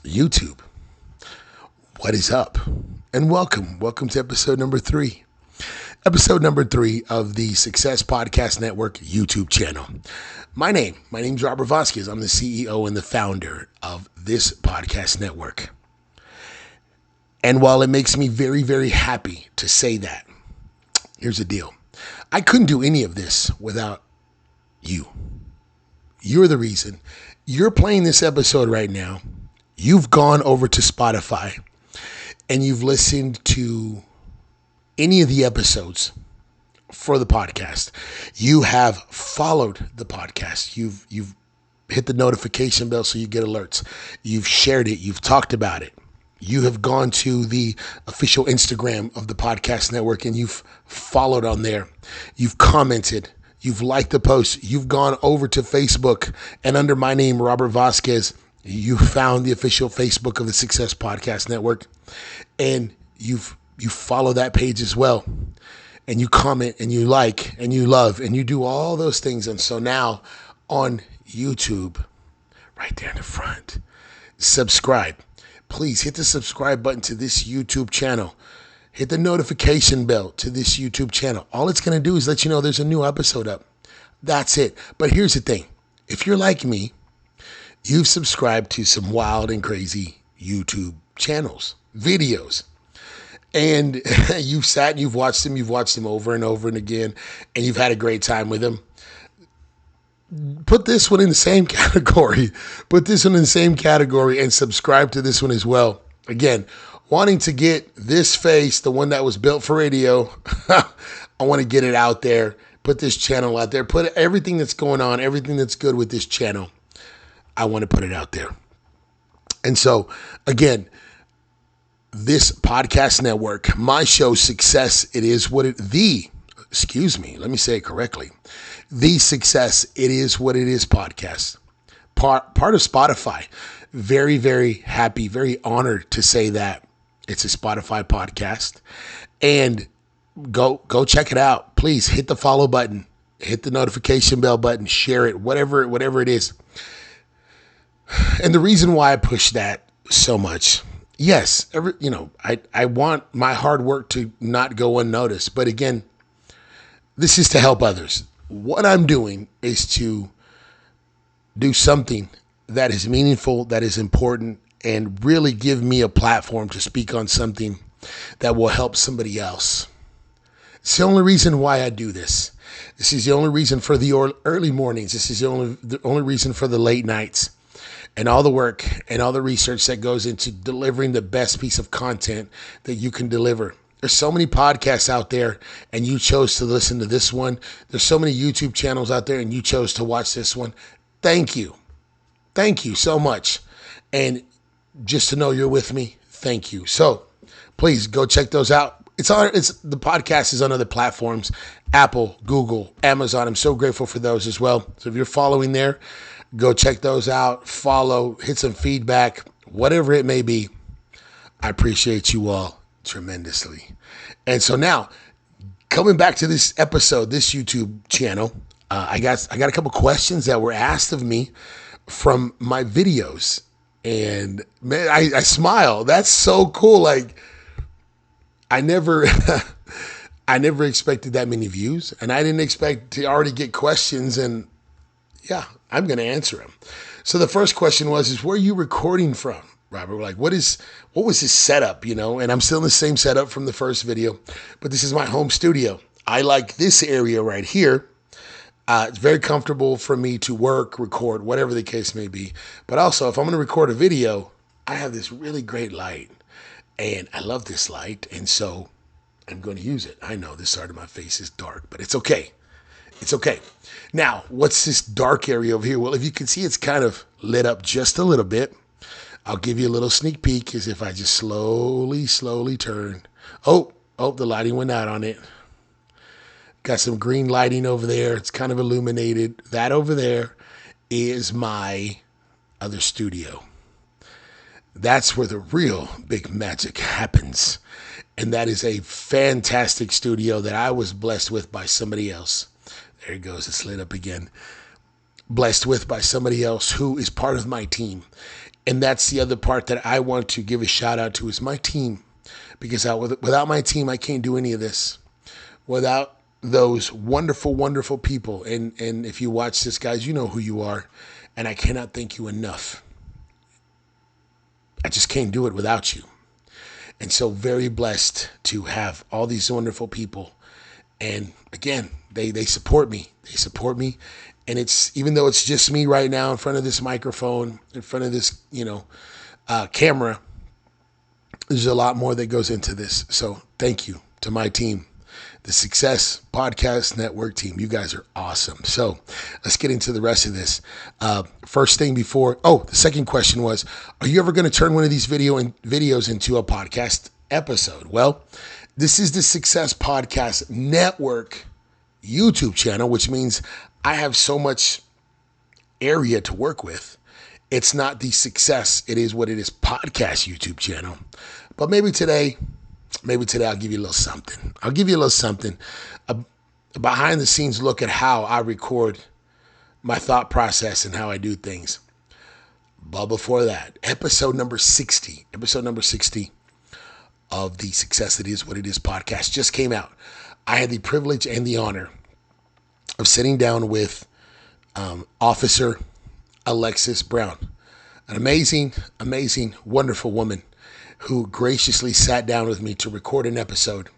YouTube, what is up? And welcome. Welcome to episode number 3. Episode number 3 of the Success Podcast Network YouTube channel. My name's Robert Vasquez. I'm the CEO and the founder of this podcast network. And while it makes me very, very happy to say that, here's the deal. I couldn't do any of this without you. You're the reason. You're playing this episode right now. You've gone over to Spotify and you've listened to any of the episodes for the podcast. You have followed the podcast. You've hit the notification bell so you get alerts. You've shared it. You've talked about it. You have gone to the official Instagram of the podcast network and you've followed on there. You've commented. You've liked the post. You've gone over to Facebook and under my name, Robert Vasquez, you found the official Facebook of the Success Podcast Network and you follow that page as well. And you comment and you like and you love and you do all those things. And so now on YouTube, right there in the front, subscribe. Please hit the subscribe button to this YouTube channel. Hit the notification bell to this YouTube channel. All it's going to do is let you know there's a new episode up. That's it. But here's the thing. If you're like me, you've subscribed to some wild and crazy YouTube channels, videos. And you've sat and you've watched them over and over and again, and you've had a great time with them. Put this one in the same category. Put this one in the same category and subscribe to this one as well. Again, wanting to get this face, the one that was built for radio, I want to get it out there. Put this channel out there. Put everything that's going on, everything that's good with this channel. I want to put it out there. And so, again, this podcast network, my show, Success, it is what it, let me say it correctly. The Success, it is what it is podcast. Part of Spotify. Very, very happy, very honored to say that it's a Spotify podcast. And go check it out. Please hit the follow button, hit the notification bell button, share it, whatever it is. And the reason why I push that so much, yes, I want my hard work to not go unnoticed. But again, this is to help others. What I'm doing is to do something that is meaningful, that is important, and really give me a platform to speak on something that will help somebody else. It's the only reason why I do this. This is the only reason for the early mornings. This is the only reason for the late nights. And all the work and all the research that goes into delivering the best piece of content that you can deliver. There's so many podcasts out there and you chose to listen to this one. There's so many YouTube channels out there and you chose to watch this one. Thank you. Thank you so much. And just to know you're with me, thank you. So please go check those out. The podcast is on other platforms, Apple, Google, Amazon. I'm so grateful for those as well. So if you're following there, go check those out, follow, hit some feedback, whatever it may be. I appreciate you all tremendously. And so now, coming back to this episode, this YouTube channel, I got a couple questions that were asked of me from my videos. And man, I smile. That's so cool. Like, I never expected that many views, and I didn't expect to already get questions, and yeah, I'm going to answer them. So the first question is where are you recording from, Robert? Like, what was this setup, And I'm still in the same setup from the first video, but this is my home studio. I like this area right here. It's very comfortable for me to work, record, whatever the case may be. But also, if I'm going to record a video, I have this really great light, and I love this light, and so I'm going to use it. I know this side of my face is dark, but it's okay. It's okay. Now, what's this dark area over here? Well, if you can see, it's kind of lit up just a little bit. I'll give you a little sneak peek as if I just slowly turn. Oh, the lighting went out on it. Got some green lighting over there. It's kind of illuminated. That over there is my other studio. That's where the real big magic happens. And that is a fantastic studio that I was blessed with by somebody else. There it goes. It's lit up again. blessed with by somebody else who is part of my team. And that's the other part that I want to give a shout out to is my team, because without my team, I can't do any of this. Without those wonderful, wonderful people. And if you watch this, guys, you know who you are. And I cannot thank you enough. I just can't do it without you. And so very blessed to have all these wonderful people. And again, they support me. They support me. And it's, even though it's just me right now in front of this microphone, in front of this, camera, there's a lot more that goes into this. So thank you to my team, the Success Podcast Network team. You guys are awesome. So let's get into the rest of this. First thing the second question was, are you ever going to turn one of these videos into a podcast episode? Well, this is the Success Podcast Network YouTube channel, which means I have so much area to work with. It's not the Success It Is What It Is podcast YouTube channel. But maybe today I'll give you a little something. I'll give you a little something, a behind the scenes look at how I record my thought process and how I do things. But before that, episode number 60 of the Success It Is What It Is podcast just came out. I had the privilege and the honor of sitting down with Officer Alexis Brown, an amazing, amazing, wonderful woman who graciously sat down with me to record an episode.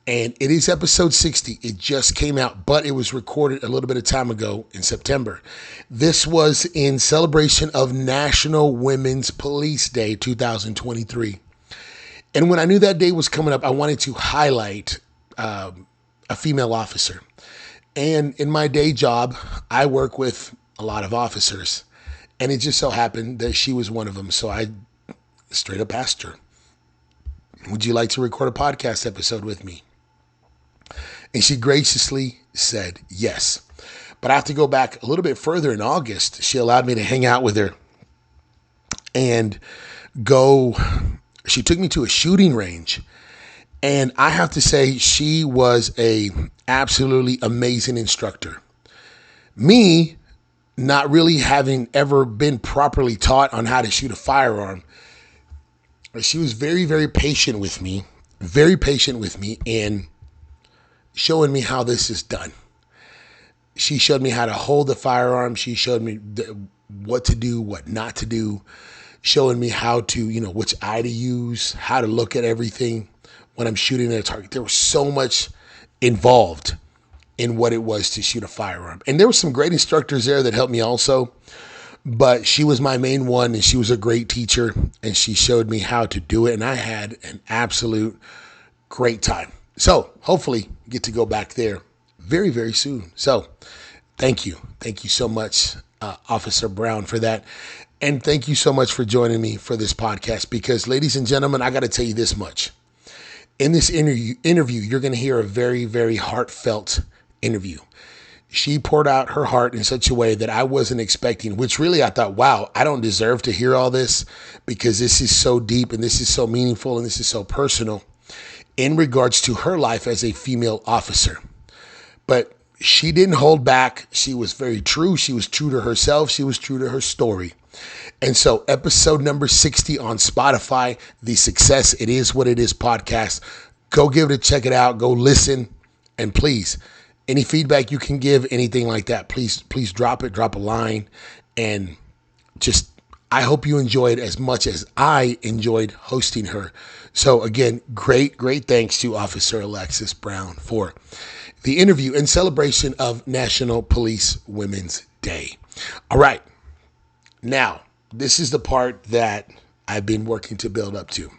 And it is episode 60. It just came out, but it was recorded a little bit of time ago in September. This was in celebration of National Women's Police Day 2023. And when I knew that day was coming up, I wanted to highlight a female officer. And in my day job, I work with a lot of officers. And it just so happened that she was one of them. So I straight up asked her, would you like to record a podcast episode with me? And she graciously said yes. But I have to go back a little bit further. In August, she allowed me to hang out with her and she took me to a shooting range. And I have to say, she was a absolutely amazing instructor. Me, not really having ever been properly taught on how to shoot a firearm, she was very, very patient with me in showing me how this is done. She showed me how to hold the firearm. She showed me what to do, what not to do, showing me how to, which eye to use, how to look at everything when I'm shooting at a target. There was so much involved in what it was to shoot a firearm. And there were some great instructors there that helped me also. But she was my main one, and she was a great teacher, and she showed me how to do it, and I had an absolute great time. So hopefully get to go back there very, very soon. So thank you. Thank you so much, Officer Brown, for that. And thank you so much for joining me for this podcast, because, ladies and gentlemen, I got to tell you this much. In this interview, you're going to hear a very, very heartfelt interview. She poured out her heart in such a way that I wasn't expecting, which really I thought, wow, I don't deserve to hear all this, because this is so deep and this is so meaningful and this is so personal in regards to her life as a female officer. But she didn't hold back. She was very true. She was true to herself. She was true to her story. And so episode number 60 on Spotify, the Success It Is What It Is podcast. Go give it a check it out. Go listen. And please, any feedback you can give, anything like that, please drop it, drop a line. And just, I hope you enjoyed as much as I enjoyed hosting her. So again, great thanks to Officer Alexis Brown for the interview in celebration of National Police Women's Day. All right. Now, this is the part that I've been working to build up to.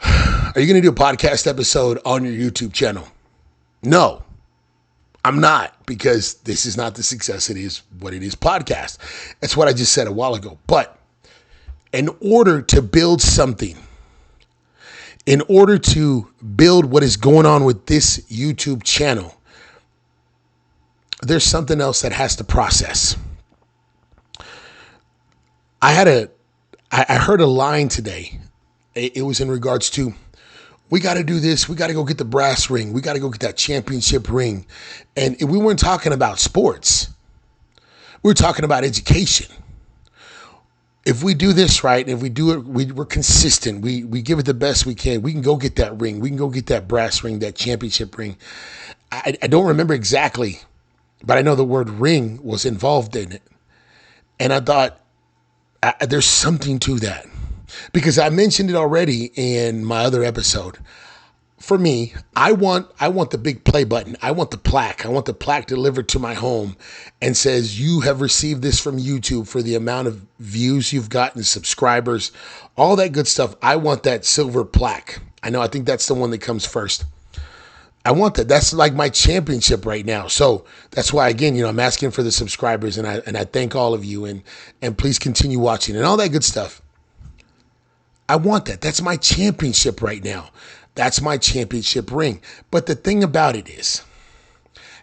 Are you going to do a podcast episode on your YouTube channel? No, I'm not, because this is not the Success It Is What It Is podcast. That's what I just said a while ago. But in order to build something, in order to build what is going on with this YouTube channel, there's something else that has to process. I heard a line today. It was in regards to, we got to do this. We got to go get the brass ring. We got to go get that championship ring. And we weren't talking about sports. We're talking about education. If we do this right, if we do it, we're consistent. We give it the best we can. We can go get that ring. We can go get that brass ring, that championship ring. I don't remember exactly, but I know the word ring was involved in it. And I thought there's something to that, because I mentioned it already in my other episode. For me, I want the big play button. I want the plaque. I want the plaque delivered to my home and says, you have received this from YouTube for the amount of views you've gotten, subscribers, all that good stuff. I want that silver plaque. I think that's the one that comes first. I want that. That's like my championship right now. So that's why, again, I'm asking for the subscribers, and I thank all of you, and please continue watching and all that good stuff. I want that. That's my championship right now. That's my championship ring. But the thing about it is,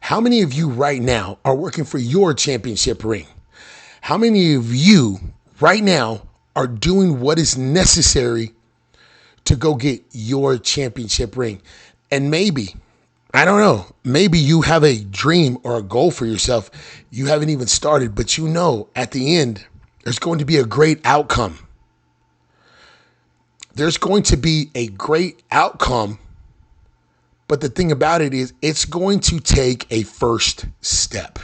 how many of you right now are working for your championship ring? How many of you right now are doing what is necessary to go get your championship ring? And maybe, I don't know, maybe you have a dream or a goal for yourself. You haven't even started, but at the end, there's going to be a great outcome. There's going to be a great outcome, but the thing about it is, it's going to take a first step.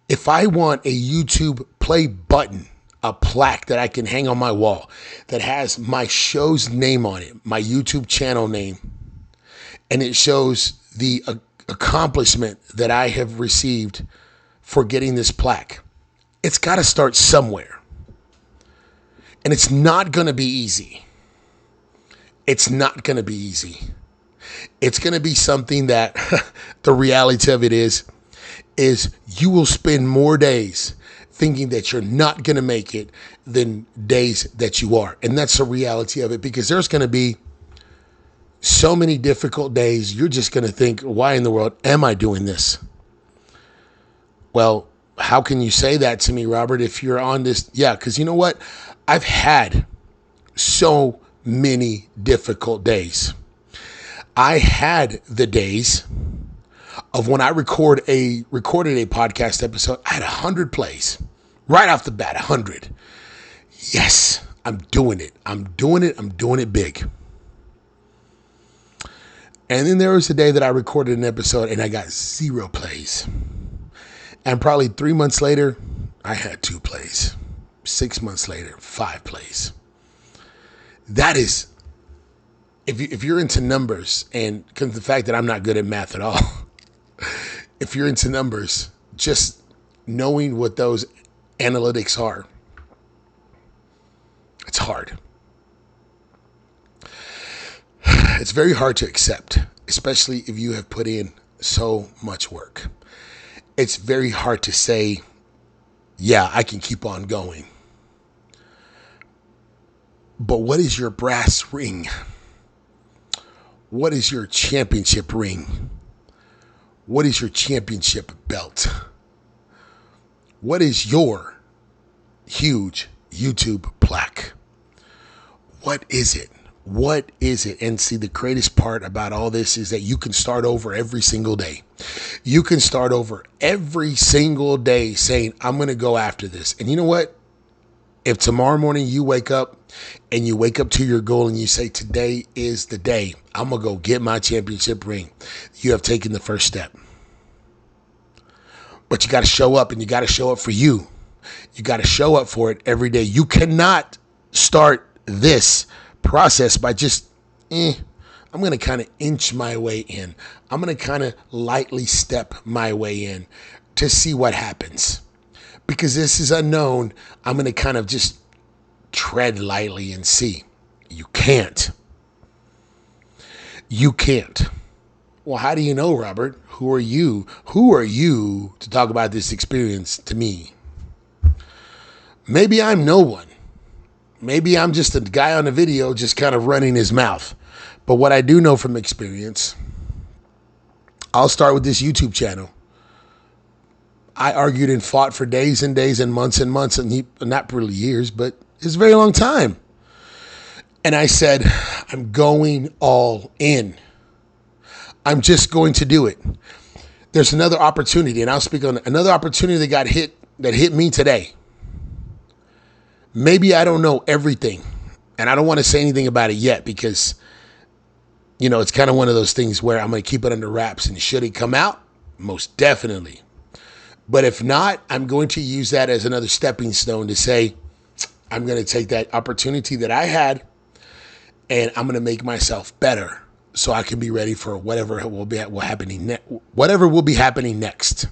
If I want a YouTube play button, a plaque that I can hang on my wall that has my show's name on it, my YouTube channel name, and it shows the accomplishment that I have received for getting this plaque, it's got to start somewhere. And it's not going to be easy. It's not going to be easy. It's going to be something that the reality of it is you will spend more days thinking that you're not going to make it than days that you are. And that's the reality of it, because there's going to be so many difficult days. You're just going to think, why in the world am I doing this? Well, how can you say that to me, Robert, if you're on this? Yeah, because you know what? I've had so many difficult days. I had the days of when I recorded a podcast episode. I had 100 plays right off the bat, 100. Yes, I'm doing it. I'm doing it big. And then there was a day that I recorded an episode and I got 0 plays. And probably 3 months later, I had 2 plays. 6 months later, 5 plays. That is, if you're into numbers, and because the fact that I'm not good at math at all, if you're into numbers, just knowing what those analytics are, it's hard. It's very hard to accept, especially if you have put in so much work. It's very hard to say, yeah, I can keep on going. But what is your brass ring? What is your championship ring? What is your championship belt? What is your huge YouTube plaque? What is it? What is it? And see, the greatest part about all this is that you can start over every single day. You can start over every single day saying, I'm going to go after this. And you know what? If tomorrow morning you wake up and you wake up to your goal and you say, today is the day, I'm going to go get my championship ring, you have taken the first step. But you got to show up, and you got to show up for you. You got to show up for it every day. You cannot start this process by just, I'm going to kind of inch my way in. I'm going to kind of lightly step my way in to see what happens. Because this is unknown, I'm going to kind of just tread lightly and see. You can't. You can't. Well, how do you know, Robert? Who are you? Who are you to talk about this experience to me? Maybe I'm no one. Maybe I'm just a guy on the video just kind of running his mouth. But what I do know from experience, I'll start with this YouTube channel. I argued and fought for days and days and months, and not really years, but it's a very long time. And I said, I'm going all in. I'm just going to do it. There's another opportunity, and I'll speak on another opportunity that hit me today. Maybe I don't know everything, and I don't want to say anything about it yet because, it's kind of one of those things where I'm going to keep it under wraps. And should it come out? Most definitely. But if not, I'm going to use that as another stepping stone to say, I'm going to take that opportunity that I had and I'm going to make myself better so I can be ready for whatever will be happening next.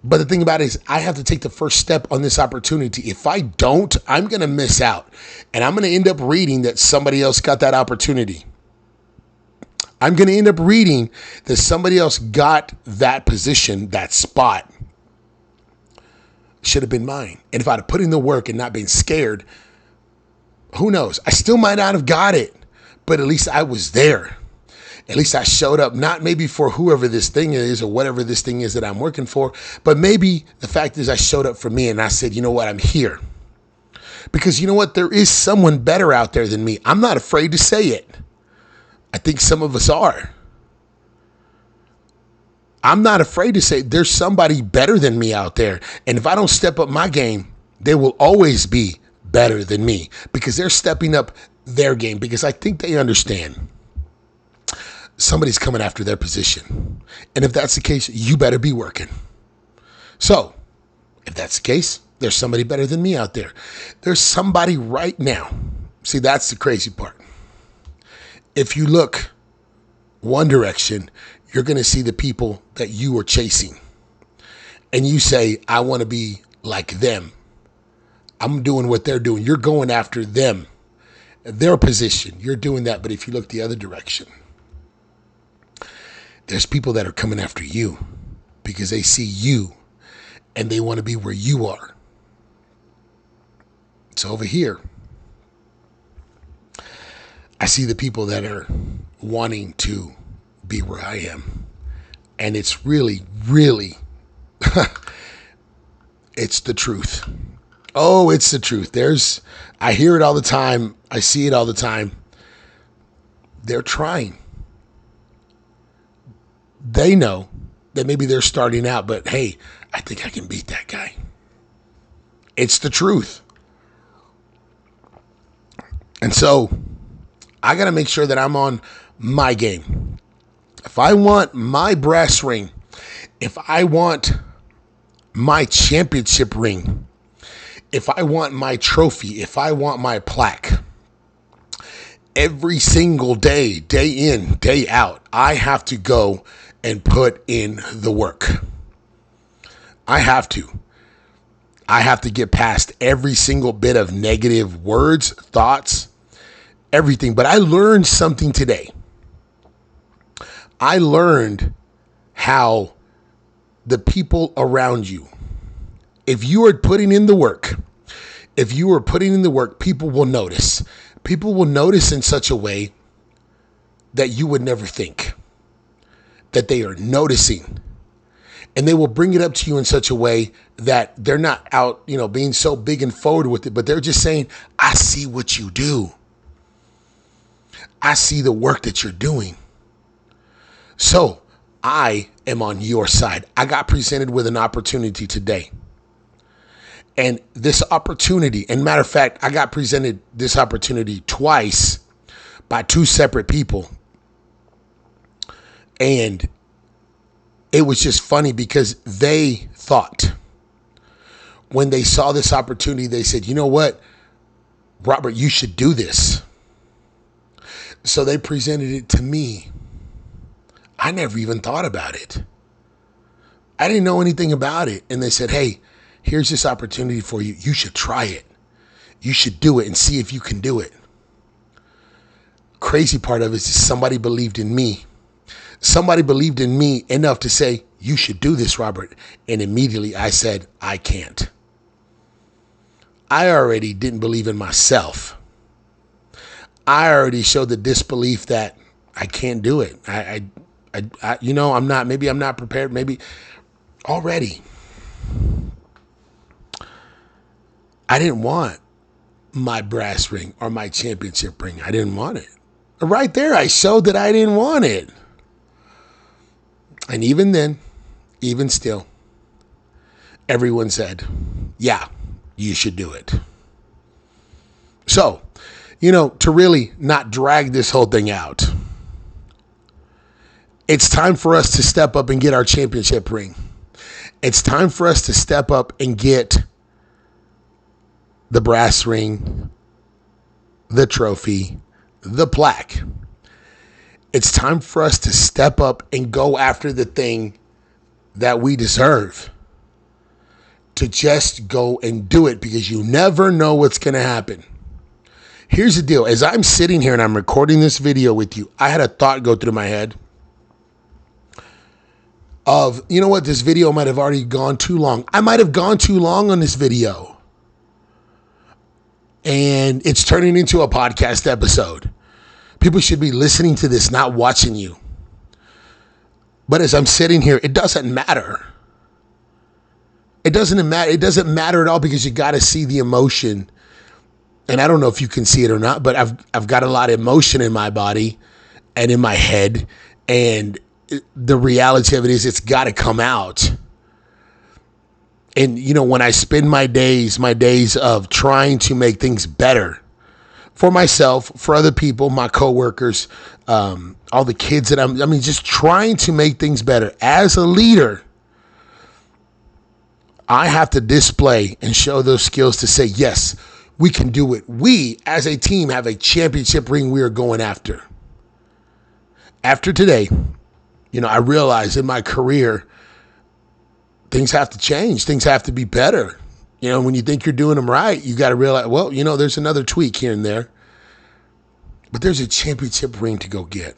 But the thing about it is I have to take the first step on this opportunity. If I don't, I'm going to miss out. And I'm going to end up reading that somebody else got that opportunity. I'm going to end up reading that somebody else got that position, that spot. Should have been mine. And if I'd have put in the work and not been scared, who knows? I still might not have got it. But at least I was there. At least I showed up, not maybe for whoever this thing is or whatever this thing is that I'm working for, but maybe the fact is I showed up for me and I said, you know what, I'm here. Because you know what, there is someone better out there than me. I'm not afraid to say it. I think some of us are. I'm not afraid to say there's somebody better than me out there. And if I don't step up my game, they will always be better than me because they're stepping up their game because I think they understand. Somebody's coming after their position. And if that's the case, you better be working. So, if that's the case, there's somebody better than me out there. There's somebody right now. See, that's the crazy part. If you look one direction, you're going to see the people that you are chasing. And you say, I want to be like them. I'm doing what they're doing. You're going after them, their position. You're doing that. But if you look the other direction, there's people that are coming after you because they see you and they want to be where you are. So over here, I see the people that are wanting to be where I am. And it's really, really, it's the truth. Oh, it's the truth. I hear it all the time. I see it all the time. They're trying. They know that maybe they're starting out, but hey, I think I can beat that guy. It's the truth. And so I got to make sure that I'm on my game. If I want my brass ring, if I want my championship ring, if I want my trophy, if I want my plaque, every single day, day in, day out, I have to go and put in the work. I have to. I have to get past every single bit of negative words, thoughts, everything. But I learned something today. I learned how the people around you, if you are putting in the work, people will notice. People will notice in such a way that you would never think that they are noticing. And they will bring it up to you in such a way that they're not out, being so big and forward with it, but they're just saying, I see what you do. I see the work that you're doing. So I am on your side. I got presented with an opportunity today. And this opportunity, and matter of fact, I got presented this opportunity twice by two separate people. And it was just funny because they thought when they saw this opportunity, they said, you know what, Robert, you should do this. So they presented it to me. I never even thought about it. I didn't know anything about it. And they said, hey, here's this opportunity for you. You should try it. You should do it and see if you can do it. Crazy part of it is somebody believed in me. Somebody believed in me enough to say, you should do this, Robert. And immediately I said, I can't. I already didn't believe in myself. I already showed the disbelief that I can't do it. I'm not prepared. Maybe already. I didn't want my brass ring or my championship ring. I didn't want it. Right there, I showed that I didn't want it. And even then, even still, everyone said, yeah, you should do it. So, to really not drag this whole thing out, it's time for us to step up and get our championship ring. It's time for us to step up and get the brass ring, the trophy, the plaque. It's time for us to step up and go after the thing that we deserve. To just go and do it, because you never know what's going to happen. Here's the deal. As I'm sitting here and I'm recording this video with you, I had a thought go through my head of, you know what, this video might have already gone too long. I might have gone too long on this video. And it's turning into a podcast episode. People should be listening to this, not watching you. But as I'm sitting here, it doesn't matter. It doesn't matter. It doesn't matter at all, because you got to see the emotion. And I don't know if you can see it or not, but I've got a lot of emotion in my body and in my head. And the reality of it is, it's got to come out. And, when I spend my days of trying to make things better for myself, for other people, my coworkers, all the kids that just trying to make things better as a leader, I have to display and show those skills to say, yes, we can do it. We, as a team, have a championship ring we are going after. After today, I realized in my career, things have to change. Things have to be better. When you think you're doing them right, you got to realize, well, there's another tweak here and there. But there's a championship ring to go get.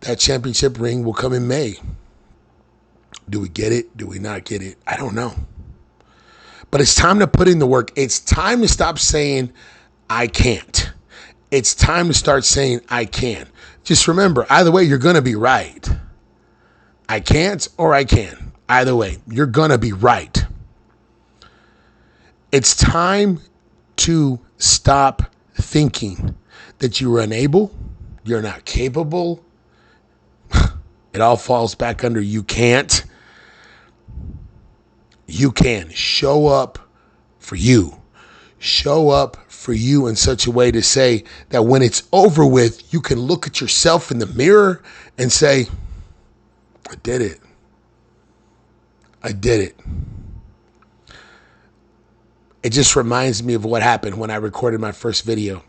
That championship ring will come in May. Do we get it? Do we not get it? I don't know. But it's time to put in the work. It's time to stop saying, I can't. It's time to start saying, I can. Just remember, either way, you're going to be right. I can't or I can. Either way, you're going to be right. It's time to stop thinking that you're unable, you're not capable. It all falls back under you can't. You can show up for you. Show up for you in such a way to say that when it's over with, you can look at yourself in the mirror and say, I did it. I did it. It just reminds me of what happened when I recorded my first video.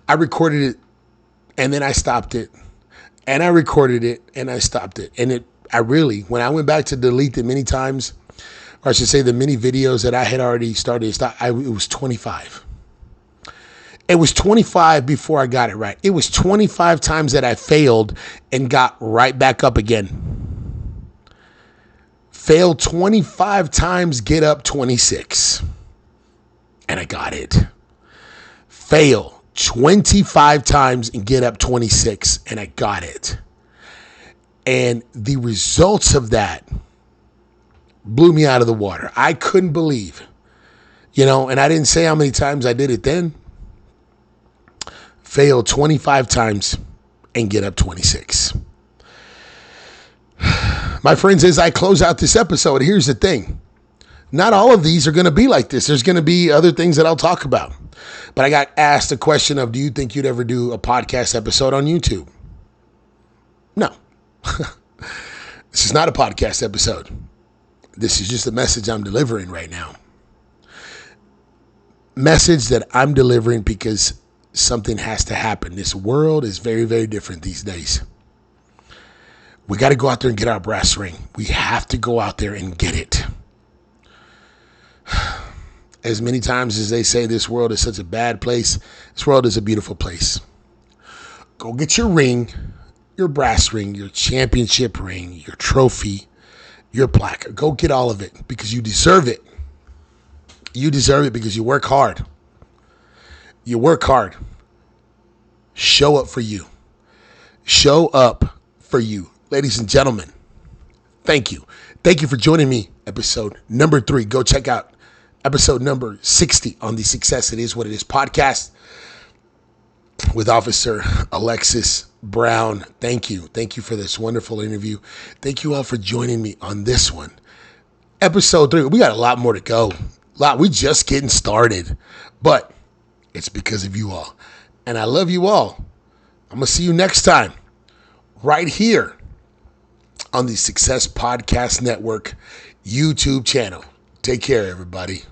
I recorded it and then I stopped it. And I recorded it and I stopped it. And when I went back to delete it many times, or I should say the many videos that I had already started to stop, it was 25. It was 25 before I got it right. It was 25 times that I failed and got right back up again. Failed 25 times, get up 26. And I got it. Fail 25 times and get up 26. And I got it. And the results of that blew me out of the water. I couldn't believe, and I didn't say how many times I did it then. Failed 25 times and get up 26. My friends, as I close out this episode, here's the thing. Not all of these are going to be like this. There's going to be other things that I'll talk about. But I got asked a question of, do you think you'd ever do a podcast episode on YouTube? No. This is not a podcast episode. This is just a message I'm delivering right now. Message that I'm delivering because something has to happen. This world is very, very different these days. We got to go out there and get our brass ring. We have to go out there and get it. As many times as they say this world is such a bad place, this world is a beautiful place. Go get your ring, your brass ring, your championship ring, your trophy, your plaque. Go get all of it because you deserve it. You deserve it because you work hard. You work hard. Show up for you. Show up for you. Ladies and gentlemen, thank you. Thank you for joining me. Episode number 3. Go check out episode number 60 on the Success It Is What It Is podcast. with Officer Alexis Brown. Thank you. Thank you for this wonderful interview. Thank you all for joining me on this one. Episode 3. We got a lot more to go. We just getting started. But it's because of you all. And I love you all. I'm going to see you next time right here on the Success Podcast Network YouTube channel. Take care, everybody.